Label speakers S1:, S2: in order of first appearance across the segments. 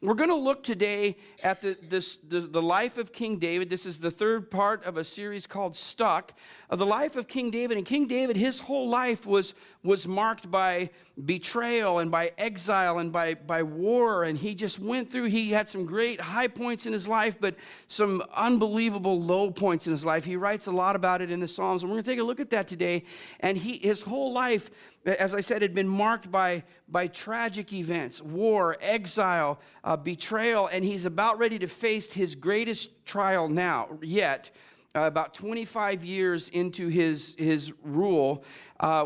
S1: we're going to look today at the life of King David. This is the third part of a series called Stuck, of the life of King David. And King David, his whole life was marked by betrayal and by exile and by war. And he just went through, he had some great high points in his life, but some unbelievable low points in his life. He writes a lot about it in the Psalms. And we're going to take a look at that today. And his whole life, as I said, had been marked by tragic events, war, exile, betrayal, and he's about ready to face his greatest trial now, yet, about 25 years into his rule,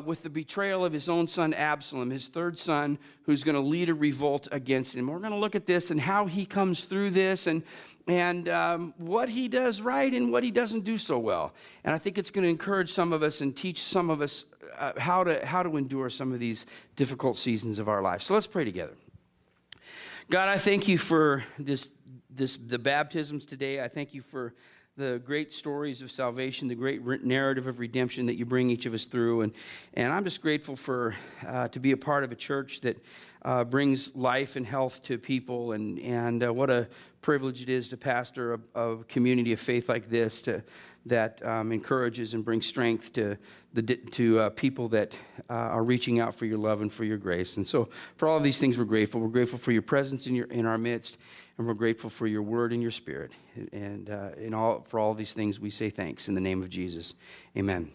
S1: with the betrayal of his own son Absalom, his third son, who's going to lead a revolt against him. We're going to look at this and how he comes through this, and what he does right and what he doesn't do so well. And I think it's going to encourage some of us and teach some of us how to endure some of these difficult seasons of our life. So let's pray together. God, I thank you for the baptisms today. I thank you for the great stories of salvation, the great narrative of redemption that you bring each of us through. And I'm just grateful to be a part of a church that brings life and health to people. And what a privilege it is to pastor a community of faith like this that encourages and brings strength to people that are reaching out for your love and for your grace. And so for all of these things, we're grateful. We're grateful for your presence in our midst, and we're grateful for your word and your spirit. And for all of these things, we say thanks in the name of Jesus. Amen.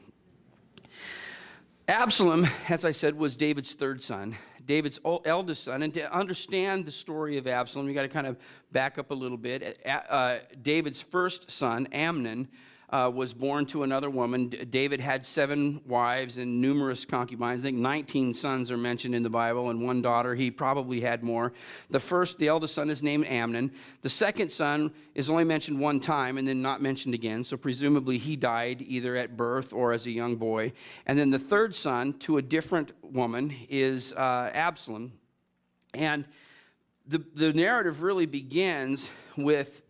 S1: Absalom, as I said, was David's third son, David's eldest son. And to understand the story of Absalom, you got to kind of back up a little bit. David's first son, Amnon, was born to another woman. David had 7 wives and numerous concubines. I think 19 sons are mentioned in the Bible, and 1 daughter. He probably had more. The eldest son is named Amnon. The second son is only mentioned 1 time and then not mentioned again, so presumably he died either at birth or as a young boy. And then the third son, to a different woman, is Absalom. And the narrative really begins with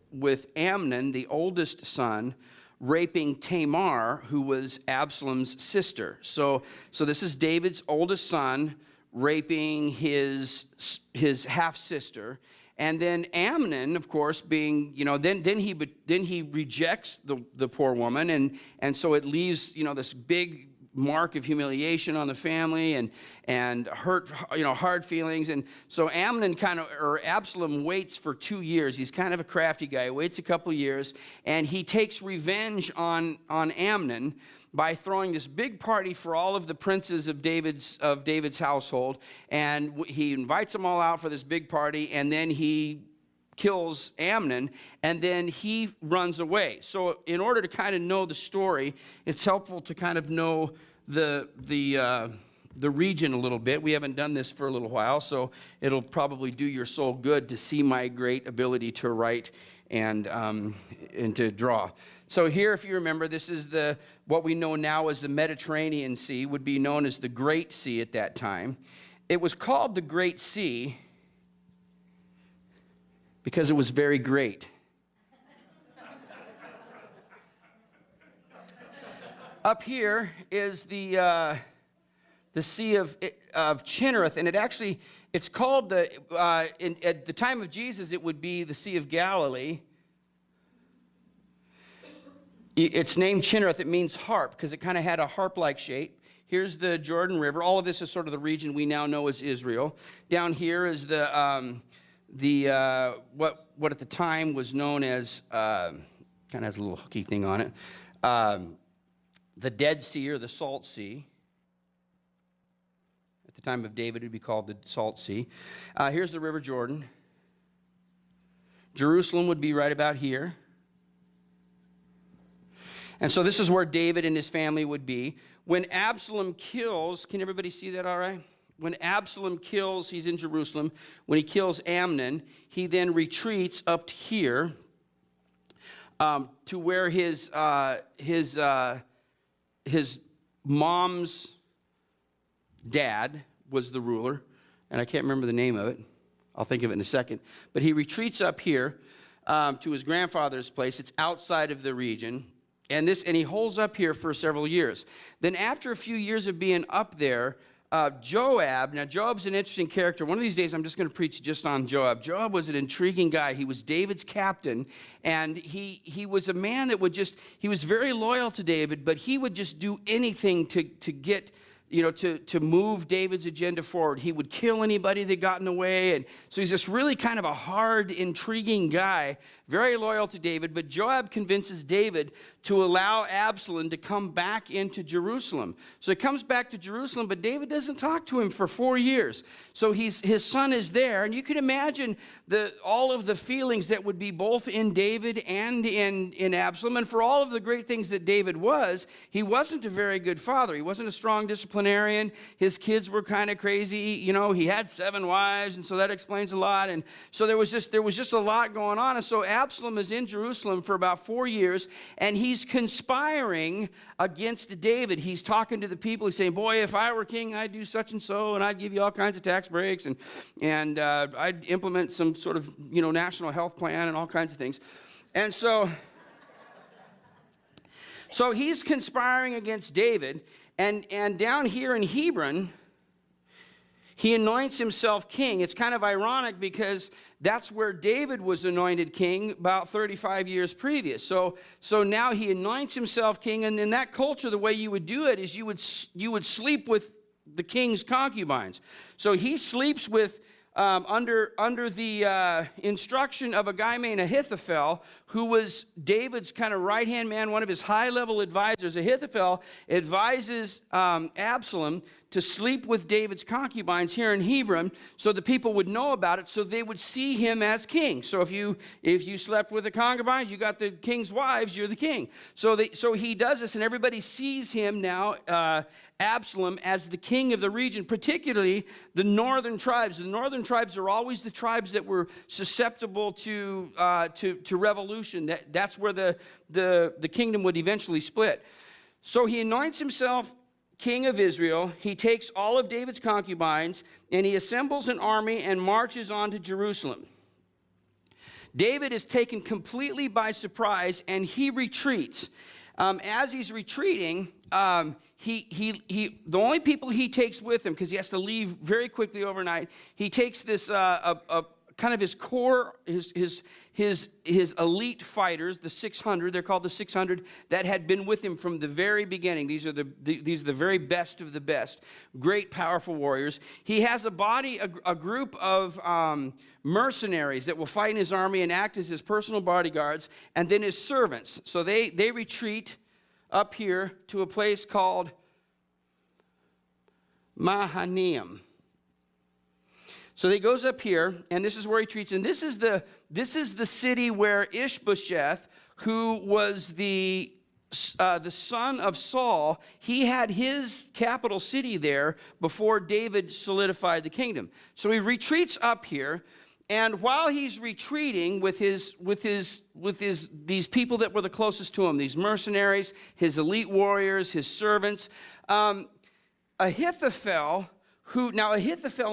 S1: Amnon, the oldest son, raping Tamar, who was Absalom's sister. So this is David's oldest son raping his half-sister. And then Amnon, of course, being, then he rejects the poor woman, and so it leaves, this big mark of humiliation on the family and hurt, hard feelings. And so Absalom waits for 2 years. He's kind of a crafty guy. He waits a couple years, and he takes revenge on Amnon by throwing this big party for all of the princes of David's household. And he invites them all out for this big party, and then he kills Amnon, and then he runs away. So in order to kind of know the story, it's helpful to kind of know the region a little bit. We haven't done this for a little while, so it'll probably do your soul good to see my great ability to write and to draw. So here, if you remember, this is what we know now as the Mediterranean Sea, would be known as the Great Sea at that time. It was called the Great Sea because it was very great. Up here is the Sea of Chinnereth, and it's called at the time of Jesus, it would be the Sea of Galilee. It's named Chinnereth. It means harp because it kind of had a harp-like shape. Here's the Jordan River. All of this is sort of the region we now know as Israel. Down here is what at the time was known as, kind of has a little hooky thing on it, the Dead Sea or the Salt Sea. At the time of David, it would be called the Salt Sea. Here's the River Jordan. Jerusalem would be right about here. And so this is where David and his family would be. When Absalom kills, can everybody see that all right? When Absalom kills, he's in Jerusalem. When he kills Amnon, he then retreats up to here to where his mom's dad was the ruler, and I can't remember the name of it. I'll think of it in a second. But he retreats up here to his grandfather's place. It's outside of the region. And he holds up here for several years. Then after a few years of being up there, Joab. Now, Joab's an interesting character. One of these days, I'm just going to preach just on Joab. Joab was an intriguing guy. He was David's captain, and he was a man that he was very loyal to David, but he would just do anything to get, to move David's agenda forward. He would kill anybody that got in the way. And so he's this really kind of a hard, intriguing guy, very loyal to David. But Joab convinces David to allow Absalom to come back into Jerusalem. So he comes back to Jerusalem, but David doesn't talk to him for 4 years. So his son is there. And you can imagine all of the feelings that would be both in David and in Absalom. And for all of the great things that David was, he wasn't a very good father. He wasn't a strong disciplinarian. His kids were kind of crazy. He had 7 wives, and so that explains a lot. And so there was just a lot going on. And so Absalom is in Jerusalem for about 4 years, and he's conspiring against David. He's talking to the people. He's saying, boy, if I were king, I'd do such and so, and I'd give you all kinds of tax breaks, and I'd implement some sort of, national health plan and all kinds of things. And so he's conspiring against David, and down here in Hebron, he anoints himself king. It's kind of ironic because that's where David was anointed king about 35 years previous. So now he anoints himself king, and in that culture, the way you would do it is you would sleep with the king's concubines. So he sleeps with under the instruction of a guy named Ahithophel, who was David's kind of right-hand man, one of his high-level advisors. Ahithophel advises Absalom to sleep with David's concubines here in Hebron so the people would know about it, so they would see him as king. So if you slept with the concubines, you got the king's wives, you're the king. So he does this, and everybody sees him now, Absalom, as the king of the region, particularly the northern tribes. The northern tribes are always the tribes that were susceptible to revolution. That's where the kingdom would eventually split. So he anoints himself king of Israel. He takes all of David's concubines, and he assembles an army and marches on to Jerusalem. David is taken completely by surprise, and he retreats. As he's retreating, the only people he takes with him, because he has to leave very quickly overnight, he takes this kind of his core, his elite fighters, the 600. They're called the 600 that had been with him from the very beginning. These are the very best of the best, great, powerful warriors. He has a group of mercenaries that will fight in his army and act as his personal bodyguards, and then his servants. So they retreat up here to a place called Mahanaim. So he goes up here, and this is where he treats. And this is the city where Ishbosheth, who was the son of Saul, he had his capital city there before David solidified the kingdom. So he retreats up here, and while he's retreating with these people that were the closest to him, these mercenaries, his elite warriors, his servants, Ahithophel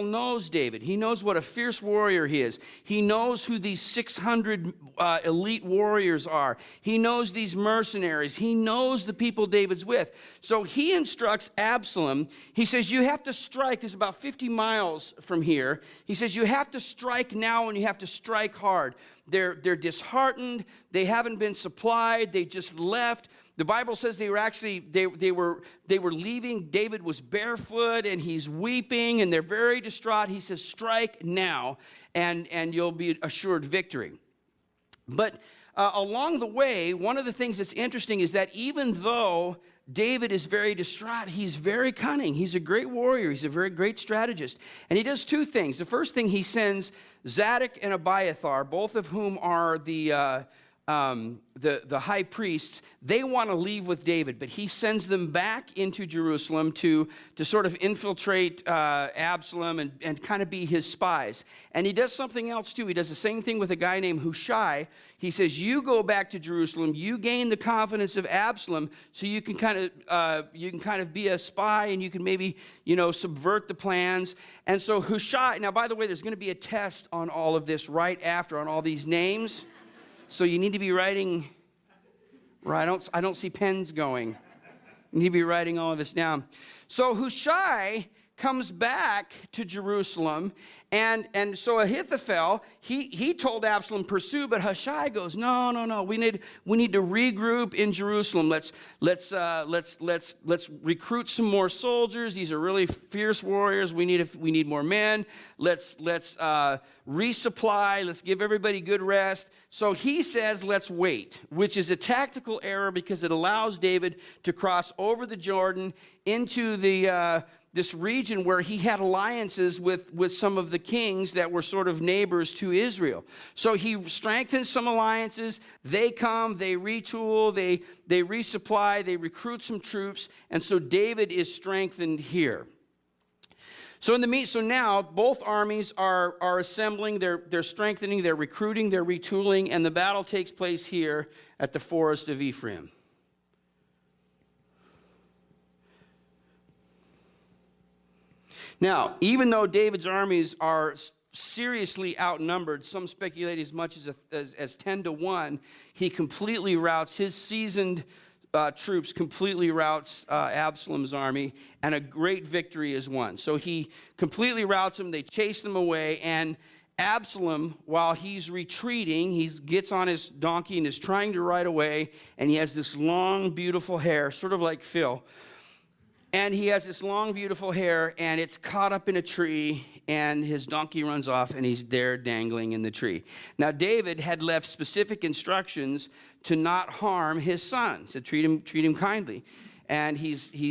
S1: knows David. He knows what a fierce warrior he is. He knows who these 600 elite warriors are. He knows these mercenaries. He knows the people David's with. So he instructs Absalom. He says, you have to strike. This is about 50 miles from here. He says, you have to strike now, and you have to strike hard. They're disheartened. They haven't been supplied. They just left. The Bible says they were leaving. David was barefoot, and he's weeping, and they're very distraught. He says, strike now, and you'll be assured victory. But along the way, one of the things that's interesting is that even though David is very distraught, he's very cunning. He's a great warrior. He's a very great strategist. And he does 2 things. The first thing, he sends Zadok and Abiathar, both of whom are the high priests. They want to leave with David, but he sends them back into Jerusalem to sort of infiltrate Absalom and kind of be his spies. And he does something else too. He does the same thing with a guy named Hushai. He says, you go back to Jerusalem, you gain the confidence of Absalom, so you can kind of be a spy, and you can maybe, subvert the plans. And so Hushai, now by the way, there's going to be a test on all of this right after, on all these names. So you need to be writing, I don't see pens going. You need to be writing all of this down. So Hushai comes back to Jerusalem, and so Ahithophel, he told Absalom, pursue, but Hushai goes, no, we need to regroup in Jerusalem. Let's recruit some more soldiers. These are really fierce warriors. We need more men. Let's resupply. Let's give everybody good rest. So he says, let's wait, which is a tactical error because it allows David to cross over the Jordan into this region where he had alliances with some of the kings that were sort of neighbors to Israel. So he strengthens some alliances. They come, they retool, they resupply, they recruit some troops, and so David is strengthened here. So now both armies are assembling, they're strengthening, they're recruiting, they're retooling, and the battle takes place here at the forest of Ephraim. Now, even though David's armies are seriously outnumbered, some speculate as much as 10 to 1, he completely routs his seasoned troops, completely routs Absalom's army, and a great victory is won. So he completely routs them, they chase them away, and Absalom, while he's retreating, he gets on his donkey and is trying to ride away, and he has this long, beautiful hair, sort of like Phil. And he has this long, beautiful hair, and it's caught up in a tree, and his donkey runs off, and he's there dangling in the tree. Now, David had left specific instructions to not harm his son, to treat him kindly. And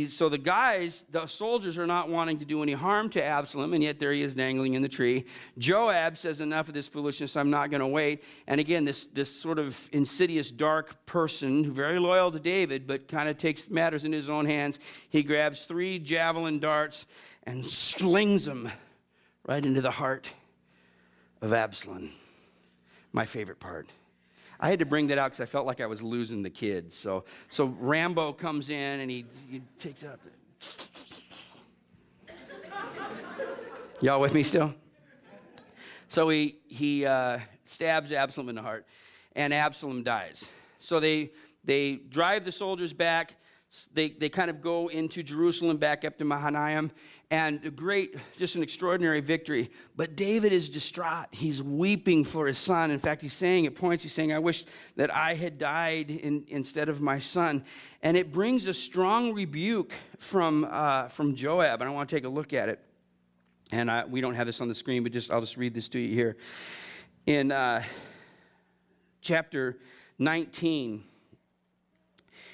S1: so the soldiers are not wanting to do any harm to Absalom, and yet there he is dangling in the tree. Joab says, enough of this foolishness, I'm not going to wait. And again, this sort of insidious, dark person, very loyal to David, but kind of takes matters in his own hands. He grabs 3 javelin darts and slings them right into the heart of Absalom. My favorite part. I had to bring that out because I felt like I was losing the kids. So Rambo comes in and he takes out the... Y'all with me still? So he stabs Absalom in the heart, and Absalom dies. So they drive the soldiers back. They kind of go into Jerusalem, back up to Mahanaim, and just an extraordinary victory. But David is distraught. He's weeping for his son. In fact, he's saying at points, I wish that I had died instead of my son. And it brings a strong rebuke from Joab, and I want to take a look at it. And we don't have this on the screen, but I'll just read this to you here. In chapter 19,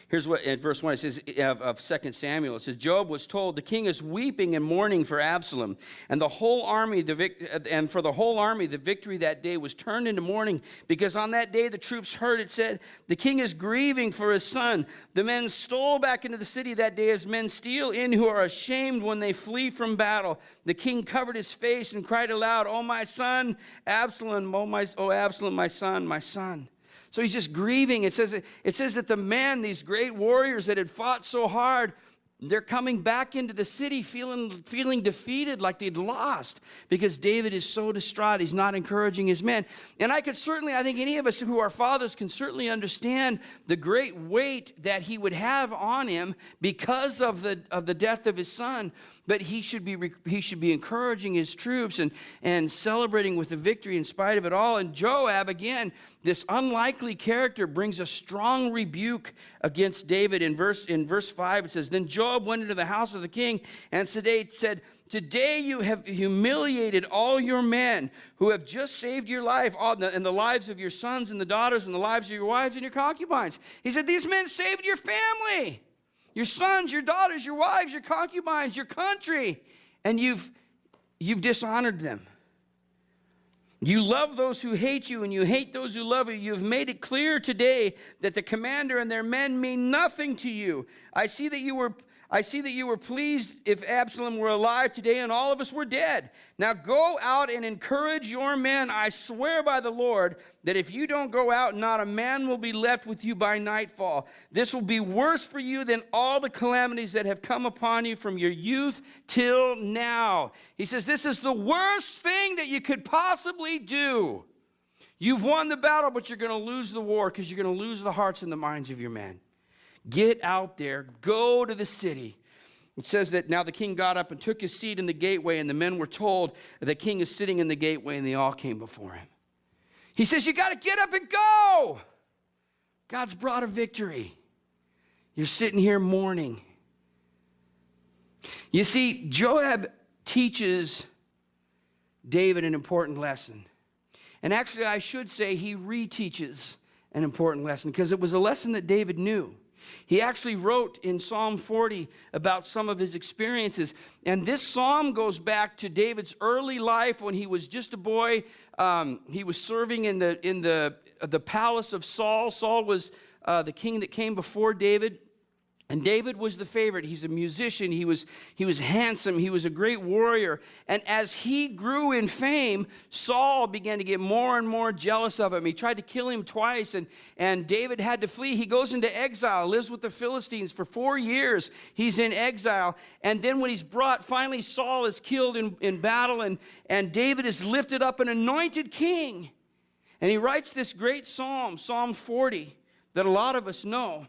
S1: here's what, in verse 1, it says, of 2 Samuel, it says, Joab was told, the king is weeping and mourning for Absalom, and the whole army, for the whole army, the victory that day was turned into mourning, because on that day the troops heard it said, the king is grieving for his son. The men stole back into the city that day as men steal in who are ashamed when they flee from battle. The king covered his face and cried aloud, oh, my son, Absalom, oh, Absalom, my son, my son. So he's just grieving. It says that the men, these great warriors that had fought so hard, they're coming back into the city feeling defeated, like they'd lost, because David is so distraught. He's not encouraging his men. And I think any of us who are fathers can certainly understand the great weight that he would have on him because of the death of his son. But he should be encouraging his troops and celebrating with the victory in spite of it all. And Joab, again, this unlikely character, brings a strong rebuke against David. In verse 5, it says, then Joab went into the house of the king and said, today you have humiliated all your men who have just saved your life, and the lives of your sons and the daughters and the lives of your wives and your concubines. He said, these men saved your family, your sons, your daughters, your wives, your concubines, your country, and you've dishonored them. You love those who hate you, and you hate those who love you. You've made it clear today that the commander and their men mean nothing to you. I see that you were pleased if Absalom were alive today and all of us were dead. Now go out and encourage your men. I swear by the Lord that if you don't go out, not a man will be left with you by nightfall. This will be worse for you than all the calamities that have come upon you from your youth till now. He says, this is the worst thing that you could possibly do. You've won the battle, but you're going to lose the war because you're going to lose the hearts and the minds of your men. Get out there, go to the city, It says that now the king got up and took his seat in the gateway, and the men were told the king is sitting in the gateway, and they all came before him. He says, you got to get up and go. God's brought a victory. You're sitting here mourning. You see, Joab teaches David an important lesson. And actually, I should say he reteaches an important lesson, because it was a lesson that David knew. He actually wrote in Psalm 40 about some of his experiences. And this psalm goes back to David's early life when he was just a boy. He was serving in the palace of Saul. Saul was the king that came before David. And David was the favorite. He's a musician. He was handsome. He was a great warrior. And as he grew in fame, Saul began to get more and more jealous of him. He tried to kill him twice, and David had to flee. He goes into exile, lives with the Philistines for 4 years. He's in exile. And then when he's brought, finally Saul is killed in battle, and David is lifted up an anointed king. And he writes this great psalm, Psalm 40, that a lot of us know.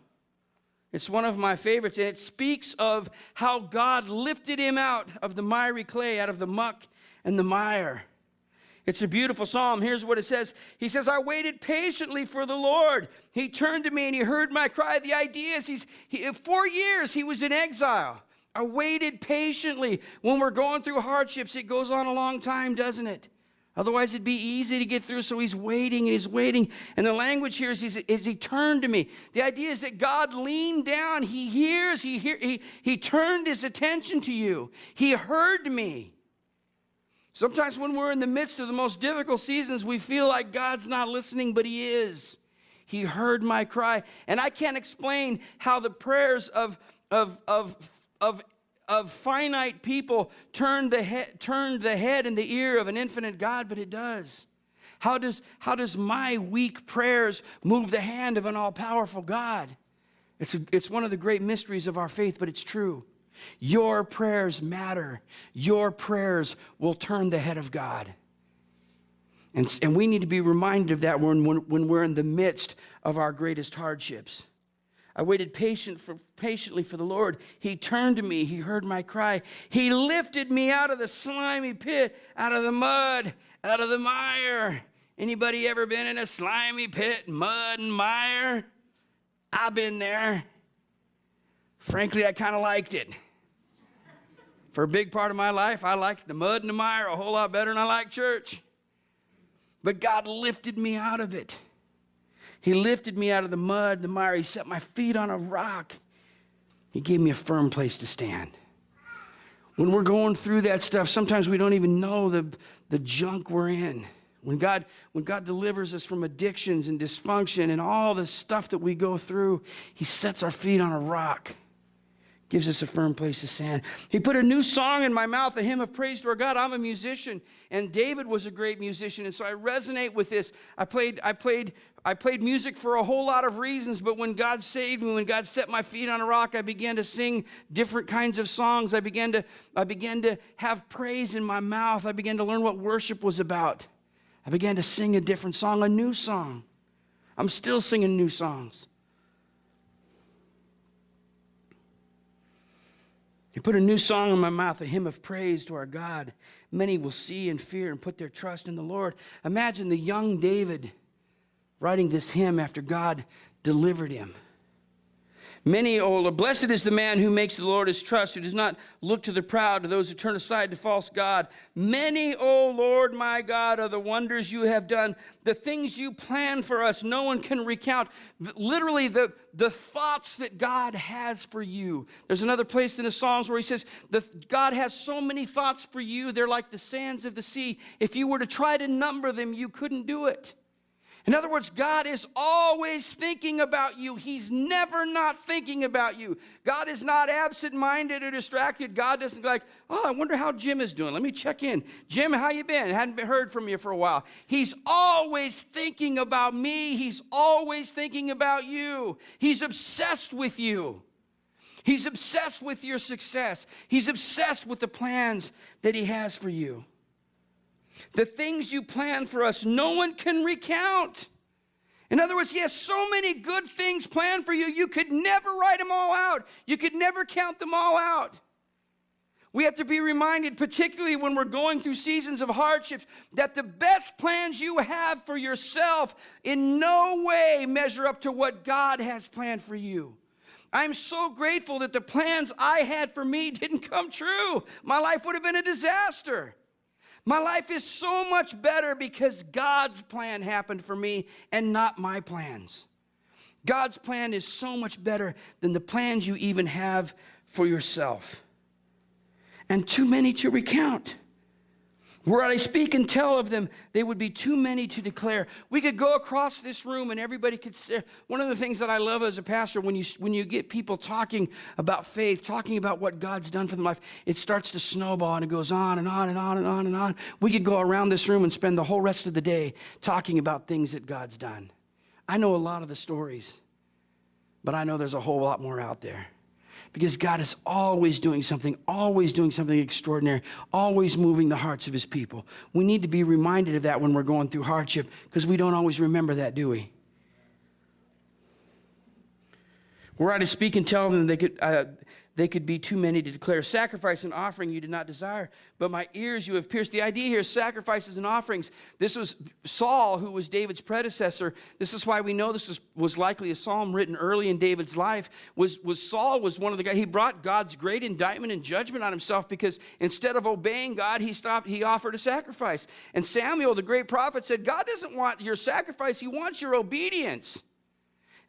S1: It's one of my favorites, and it speaks of how God lifted him out of the miry clay, out of the muck and the mire. It's a beautiful psalm. Here's what it says. He says, I waited patiently for the Lord. He turned to me and he heard my cry. The idea is 4 years he was in exile. I waited patiently. When we're going through hardships, it goes on a long time, doesn't it? Otherwise, it'd be easy to get through, so he's waiting and he's waiting. And the language here is he turned to me. The idea is that God leaned down. He hears. He turned his attention to you. He heard me. Sometimes when we're in the midst of the most difficult seasons, we feel like God's not listening, but he is. He heard my cry. And I can't explain how the prayers of finite people turned the head and the ear of an infinite God, but it does. How does my weak prayers move the hand of an all-powerful God? It's one of the great mysteries of our faith, but it's true. Your prayers matter. Your prayers will turn the head of God. And we need to be reminded of that when we're in the midst of our greatest hardships. I waited patiently for the Lord. He turned to me. He heard my cry. He lifted me out of the slimy pit, out of the mud, out of the mire. Anybody ever been in a slimy pit, mud and mire? I've been there. Frankly, I kind of liked it. For a big part of my life, I liked the mud and the mire a whole lot better than I liked church. But God lifted me out of it. He lifted me out of the mud, the mire. He set my feet on a rock. He gave me a firm place to stand. When we're going through that stuff, sometimes we don't even know the junk we're in. When God delivers us from addictions and dysfunction and all the stuff that we go through, he sets our feet on a rock. Gives us a firm place to stand. He put a new song in my mouth, a hymn of praise to our God. I'm a musician, and David was a great musician, and so I resonate with this. I played music for a whole lot of reasons, but when God saved me, when God set my feet on a rock, I began to sing different kinds of songs. I began to have praise in my mouth. I began to learn what worship was about. I began to sing a different song, a new song. I'm still singing new songs. He put a new song in my mouth, a hymn of praise to our God. Many will see and fear and put their trust in the Lord. Imagine the young David writing this hymn after God delivered him. Many, O Lord, blessed is the man who makes the Lord his trust, who does not look to the proud, to those who turn aside to false God. Many, O Lord, my God, are the wonders you have done. The things you plan for us, no one can recount. Literally, the thoughts that God has for you. There's another place in the Psalms where he says, God has so many thoughts for you, they're like the sands of the sea. If you were to try to number them, you couldn't do it. In other words, God is always thinking about you. He's never not thinking about you. God is not absent-minded or distracted. God doesn't go like, oh, I wonder how Jim is doing. Let me check in. Jim, how you been? Hadn't heard from you for a while. He's always thinking about me. He's always thinking about you. He's obsessed with you. He's obsessed with your success. He's obsessed with the plans that he has for you. The things you plan for us, no one can recount. In other words, he has so many good things planned for you, you could never write them all out. You could never count them all out. We have to be reminded, particularly when we're going through seasons of hardships, that the best plans you have for yourself in no way measure up to what God has planned for you. I'm so grateful that the plans I had for me didn't come true. My life would have been a disaster. My life is so much better because God's plan happened for me and not my plans. God's plan is so much better than the plans you even have for yourself. And too many to recount. Were I speak and tell of them, they would be too many to declare. We could go across this room and everybody could say. One of the things that I love as a pastor, when you get people talking about faith, talking about what God's done for them life, it starts to snowball and it goes on and on and on and on and on. We could go around this room and spend the whole rest of the day talking about things that God's done. I know a lot of the stories, but I know there's a whole lot more out there. Because God is always doing something extraordinary, always moving the hearts of his people. We need to be reminded of that when we're going through hardship, because we don't always remember that, do we? Were I to speak and tell them they could be too many to declare. Sacrifice and offering you did not desire, but my ears you have pierced. The idea here is sacrifices and offerings. This was Saul, who was David's predecessor. This is why we know this was likely a psalm written early in David's life. Saul was one of the guys. He brought God's great indictment and judgment on himself because instead of obeying God, he offered a sacrifice. And Samuel, the great prophet, said, God doesn't want your sacrifice. He wants your obedience.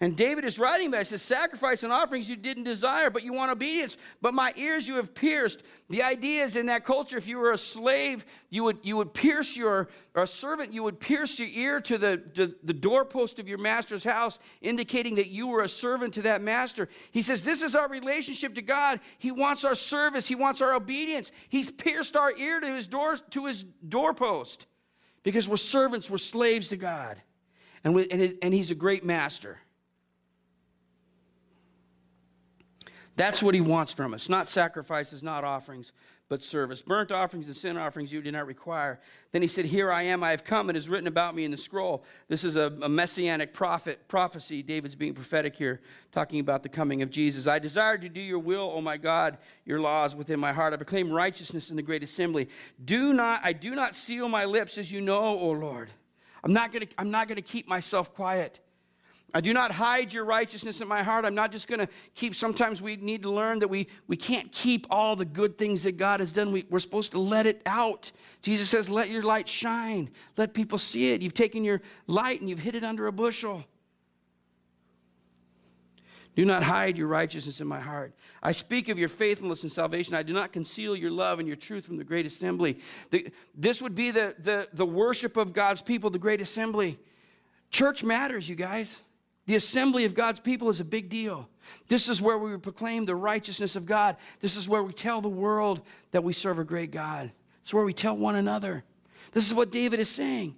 S1: And David is writing that. He says, sacrifice and offerings you didn't desire, but you want obedience. But my ears you have pierced. The idea is in that culture, if you were a slave, you would pierce or a servant, you would pierce your ear to the doorpost of your master's house, indicating that you were a servant to that master. He says, this is our relationship to God. He wants our service. He wants our obedience. He's pierced our ear to his doorpost because we're servants, we're slaves to God. And he's a great master. That's what he wants from us. Not sacrifices, not offerings, but service. Burnt offerings and sin offerings you did not require. Then he said, here I am, I have come. It is written about me in the scroll. This is a messianic prophecy. David's being prophetic here, talking about the coming of Jesus. I desired to do your will, O my God. Your law is within my heart. I proclaim righteousness in the great assembly. I do not seal my lips, as you know, O Lord. I'm not going to keep myself quiet. I do not hide your righteousness in my heart. I'm not just going to keep. Sometimes we need to learn that we can't keep all the good things that God has done. We're supposed to let it out. Jesus says, let your light shine. Let people see it. You've taken your light and you've hid it under a bushel. Do not hide your righteousness in my heart. I speak of your faithfulness and salvation. I do not conceal your love and your truth from the great assembly. This would be the worship of God's people, the great assembly. Church matters, you guys. The assembly of God's people is a big deal. This is where we proclaim the righteousness of God. This is where we tell the world that we serve a great God. It's where we tell one another. This is what David is saying.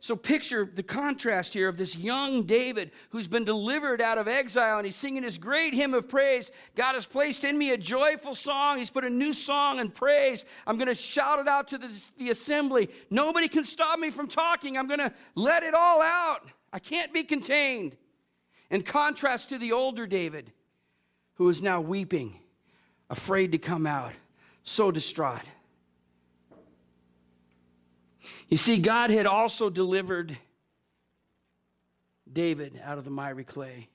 S1: So picture the contrast here of this young David who's been delivered out of exile, and he's singing this great hymn of praise. God has placed in me a joyful song. He's put a new song and praise. I'm going to shout it out to the assembly. Nobody can stop me from talking. I'm going to let it all out. I can't be contained. In contrast to the older David, who is now weeping, afraid to come out, so distraught. You see, God had also delivered David out of the miry clay.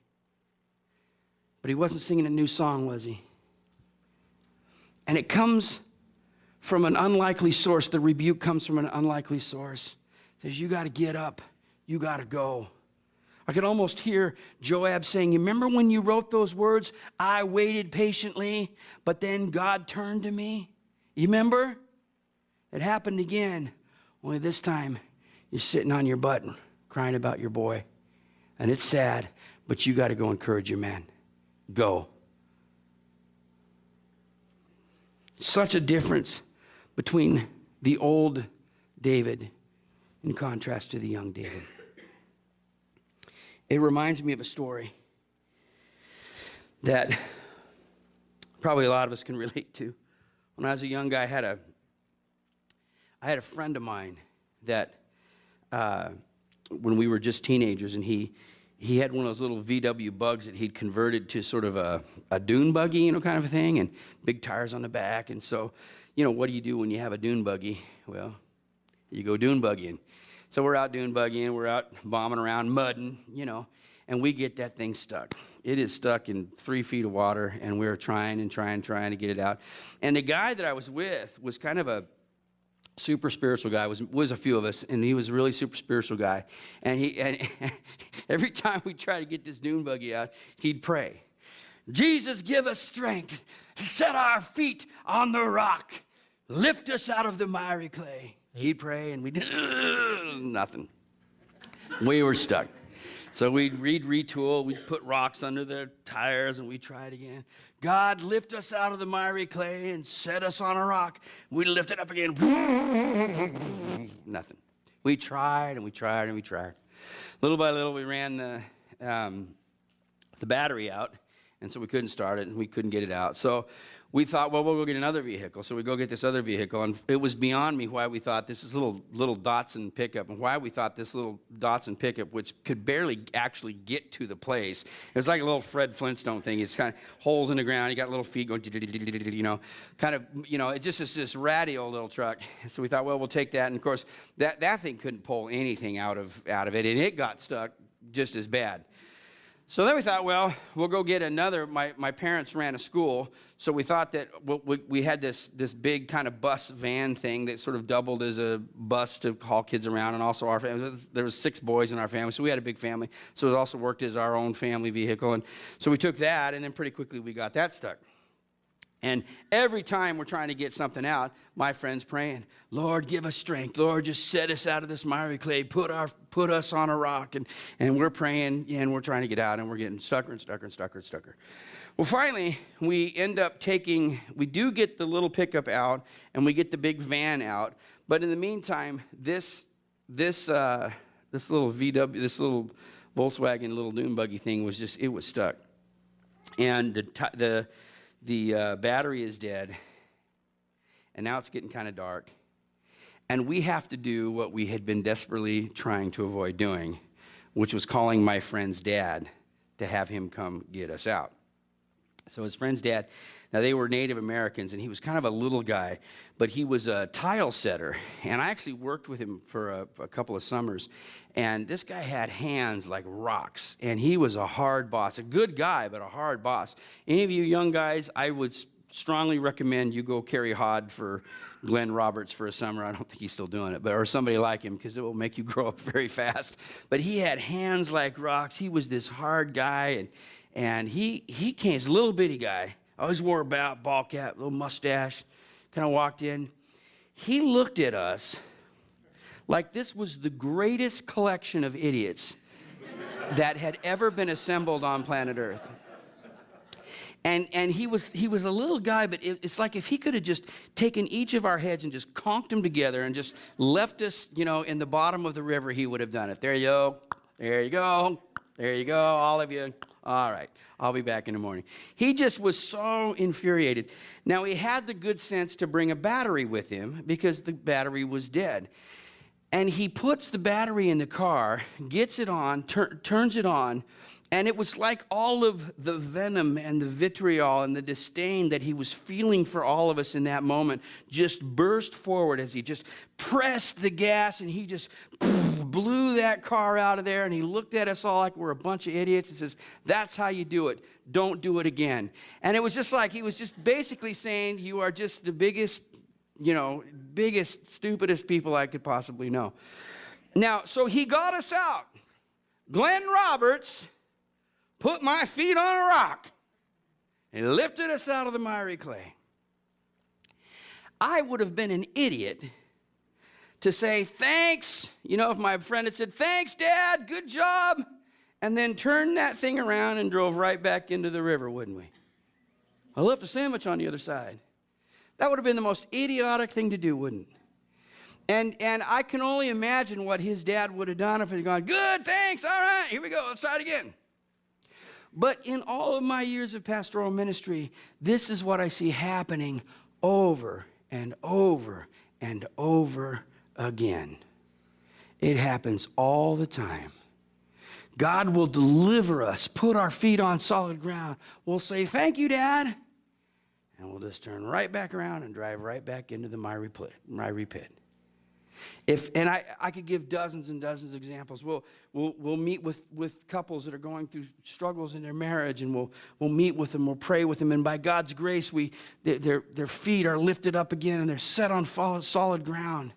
S1: But he wasn't singing a new song, was he? And it comes from an unlikely source. The rebuke comes from an unlikely source. It says, you got to get up. You got to go. I could almost hear Joab saying, you remember when you wrote those words? I waited patiently, but then God turned to me. You remember? It happened again. Only this time, you're sitting on your butt crying about your boy. And it's sad, but you got to go encourage your man. Go. Such a difference between the old David in contrast to the young David. It reminds me of a story that probably a lot of us can relate to. When I was a young guy, I had a friend of mine that when we were just teenagers, and he he had one of those little VW bugs that he'd converted to sort of a dune buggy, kind of a thing, and big tires on the back. And so, what do you do when you have a dune buggy? Well, you go dune buggying. So we're out dune buggying, we're out bombing around, mudding, and we get that thing stuck. It is stuck in 3 feet of water, and we're trying to get it out. And the guy that I was with was kind of a super spiritual guy. Was a few of us, and he was a really super spiritual guy. And every time we try to get this dune buggy out, he'd pray, Jesus, give us strength, set our feet on the rock, lift us out of the miry clay. He'd pray, and we'd nothing. We were stuck. So we'd retool, we'd put rocks under the tires, and we'd try it again. God, lift us out of the miry clay and set us on a rock. We'd lift it up again. Nothing. We tried, and we tried, and we tried. Little by little, we ran the battery out, and so we couldn't start it, and we couldn't get it out. So we thought, well, we'll go get another vehicle. So we go get this other vehicle, and it was beyond me why we thought this is little Datsun pickup, and why we thought this little Datsun pickup, which could barely actually get to the place. It was like a little Fred Flintstone thing. It's kind of holes in the ground. You got little feet going, it just is this ratty old little truck. So we thought, well, we'll take that. And of course, that thing couldn't pull anything out of it, and it got stuck just as bad. So then we thought, well, we'll go get another. My parents ran a school, so we thought that we had this big kind of bus van thing that sort of doubled as a bus to haul kids around, and also our family. There was 6 boys in our family, so we had a big family. So it also worked as our own family vehicle, and so we took that, and then pretty quickly we got that stuck. And every time we're trying to get something out, my friend's praying, Lord, give us strength. Lord, just set us out of this miry clay. Put us on a rock. And we're praying, and we're trying to get out, and we're getting stucker and stucker and stucker and stucker. Well, finally, we end up we do get the little pickup out, and we get the big van out. But in the meantime, this little VW, this little Volkswagen little dune buggy thing was stuck. And the battery is dead, and now it's getting kind of dark. And we have to do what we had been desperately trying to avoid doing, which was calling my friend's dad to have him come get us out. So his friend's dad, now they were Native Americans, and he was kind of a little guy, but he was a tile setter. And I actually worked with him for a couple of summers. And this guy had hands like rocks, and he was a hard boss, a good guy, but a hard boss. Any of you young guys, I would strongly recommend you go carry hod for Glenn Roberts for a summer. I don't think he's still doing it, or somebody like him, because it will make you grow up very fast. But he had hands like rocks. He was this hard guy, and he came, he's a little bitty guy. Always wore a ball cap, little mustache, kind of walked in. He looked at us like this was the greatest collection of idiots that had ever been assembled on planet Earth. And he was a little guy, but it's like if he could have just taken each of our heads and just conked them together and just left us, in the bottom of the river, he would have done it. There you go. There you go. There you go, all of you. All right, I'll be back in the morning. He just was so infuriated. Now, he had the good sense to bring a battery with him because the battery was dead. And he puts the battery in the car, gets it on, turns it on, and it was like all of the venom and the vitriol and the disdain that he was feeling for all of us in that moment just burst forward as he just pressed the gas, and he just blew that car out of there, and he looked at us all like we're a bunch of idiots and says, that's how you do it. Don't do it again. And it was just like he was just basically saying, you are just the biggest, stupidest people I could possibly know. Now, so he got us out. Glenn Roberts put my feet on a rock and lifted us out of the miry clay. I would have been an idiot to say, thanks, if my friend had said, thanks, Dad, good job, and then turned that thing around and drove right back into the river, wouldn't we? I left a sandwich on the other side. That would have been the most idiotic thing to do, wouldn't it? And I can only imagine what his dad would have done if he had gone, good, thanks, all right, here we go, let's try it again. But in all of my years of pastoral ministry, this is what I see happening over and over and over again. It happens all the time. God will deliver us, put our feet on solid ground. We'll say, thank you, Dad. And we'll just turn right back around and drive right back into the miry pit. And I could give dozens and dozens of examples. We'll meet with couples that are going through struggles in their marriage, and we'll meet with them, we'll pray with them, and by God's grace, their feet are lifted up again, and they're set on solid ground.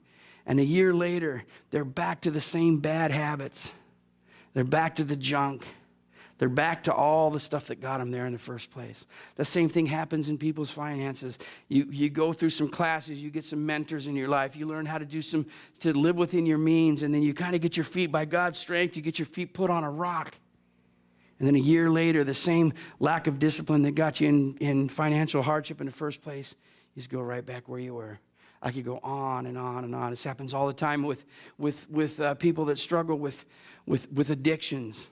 S1: And a year later, they're back to the same bad habits. They're back to the junk. They're back to all the stuff that got them there in the first place. The same thing happens in people's finances. You go through some classes, you get some mentors in your life, you learn how to live within your means, and then you kind of get your feet, by God's strength, you get your feet put on a rock. And then a year later, the same lack of discipline that got you in financial hardship in the first place, you just go right back where you were. I could go on and on and on. This happens all the time with people that struggle with addictions.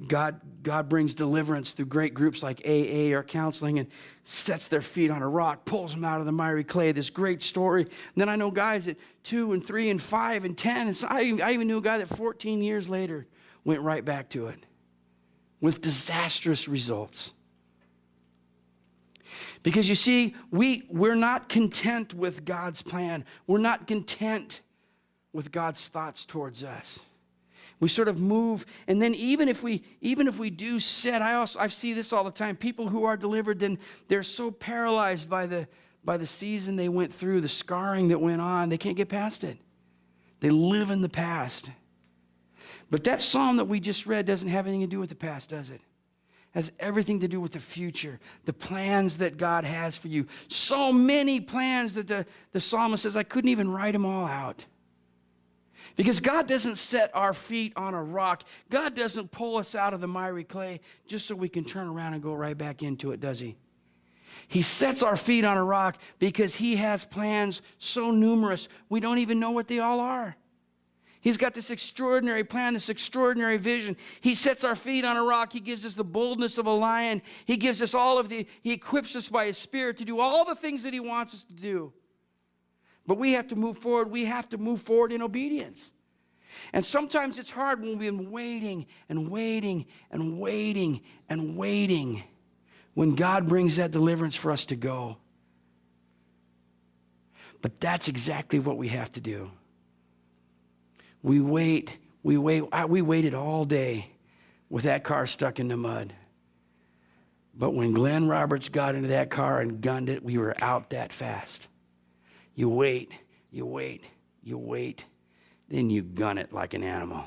S1: God brings deliverance through great groups like AA or counseling and sets their feet on a rock, pulls them out of the miry clay. This great story. And then I know guys at 2 and 3 and 5 and 10. And so I even knew a guy that 14 years later went right back to it with disastrous results. Because you see, we're not content with God's plan. We're not content with God's thoughts towards us. We sort of move, and then even if we do sit, I see this all the time. People who are delivered, then they're so paralyzed by the season they went through, the scarring that went on, they can't get past it. They live in the past. But that psalm that we just read doesn't have anything to do with the past, does it? Has everything to do with the future, the plans that God has for you. So many plans that the psalmist says, I couldn't even write them all out. Because God doesn't set our feet on a rock. God doesn't pull us out of the miry clay just so we can turn around and go right back into it, does he? He sets our feet on a rock because he has plans so numerous, we don't even know what they all are. He's got this extraordinary plan, this extraordinary vision. He sets our feet on a rock. He gives us the boldness of a lion. He gives us he equips us by his Spirit to do all the things that he wants us to do. But we have to move forward. We have to move forward in obedience. And sometimes it's hard when we've been waiting and waiting and waiting and waiting when God brings that deliverance for us to go. But that's exactly what we have to do. We wait. We waited all day with that car stuck in the mud. But when Glenn Roberts got into that car and gunned it, we were out that fast. You wait, you wait, you wait. Then you gun it like an animal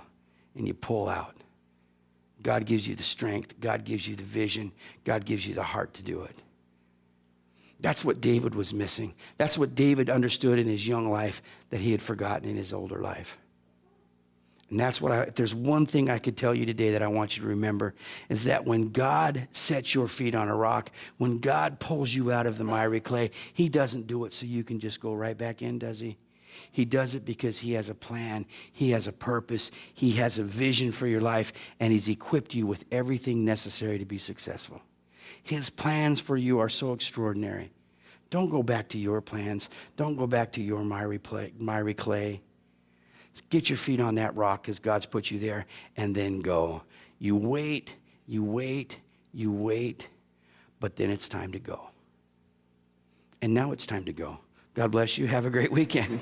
S1: and you pull out. God gives you the strength. God gives you the vision. God gives you the heart to do it. That's what David was missing. That's what David understood in his young life that he had forgotten in his older life. And that's if there's one thing I could tell you today that I want you to remember, is that when God sets your feet on a rock, when God pulls you out of the miry clay, he doesn't do it so you can just go right back in, does he? He does it because he has a plan, he has a purpose, he has a vision for your life, and he's equipped you with everything necessary to be successful. His plans for you are so extraordinary. Don't go back to your plans. Don't go back to your miry clay. Get your feet on that rock because God's put you there, and then go. You wait, you wait, you wait, but then it's time to go. And now it's time to go. God bless you. Have a great weekend.